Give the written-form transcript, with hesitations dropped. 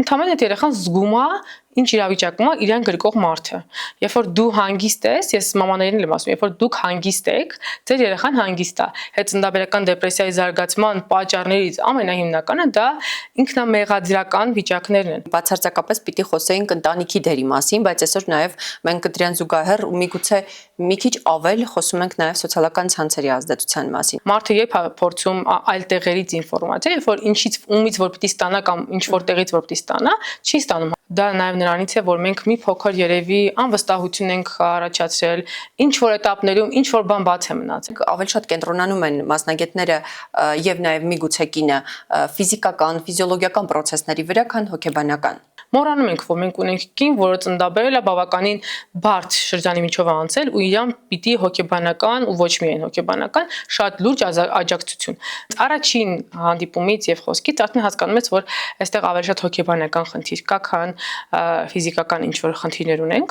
ընդհանրապես այդ երեխան զգում է ինչ իրավիճակում է իրան գրկող մարդը։ Երբ որ դու հանգիստ ես, ես մամաներին եմ ասում, երբ որ դուք հանգիստ եք, ձեր երեխան հանգիստ է։ Հետծննդաբերական դեպրեսիայի զարգացման պատճառներից ամենահիմնականը դա ինքնամեղադրական վիճակներն են։ Բացարձակապես պիտի խոսեինք ընտանիքի դերի մասին, բայց այսօր նաև մենք դրան զուգահեռ միգուցե մի քիչ ավել խոսում ենք նաև սոցիալական ցանցերի ազդեցության մասին։ Մարդը երբ է փորձում այլ տեղերից ինֆորմացիա, երբ որ ինչից ումից որ պիտի ստանա կամ ինչ որ տեղից որ պիտի ստանա, չի ստանում։ Դա նաև նրանից է, որ մենք մի փոքր երևի անվստահություն ենք առաջացրել, ինչ որ этаպներում ինչ որ բան բաց է մնացել։ Ավելի շատ կենտրոնանում են մասնագետները եւ նաև միգուցե կինը ֆիզիկական, ֆիզիոլոգիական process-ների վրա, քան հոգեբանական։ Մոռանում ենք, որ մենք ունենք կին, որը ծննդաբերել է բավականին բարդ շրջանի միջով անցել ու իրան պիտի հոգեբանական ու ոչ միայն հոգեբանական շատ լուրջ աջակցություն։ Առաջին հանդիպումից եւ խոսքից արդեն հասկանում ես, որ այստեղ ավելի շատ հոգեբանական խնդիր կա, քան ֆիզիկական ինչ որ խնդիրներ ունենք։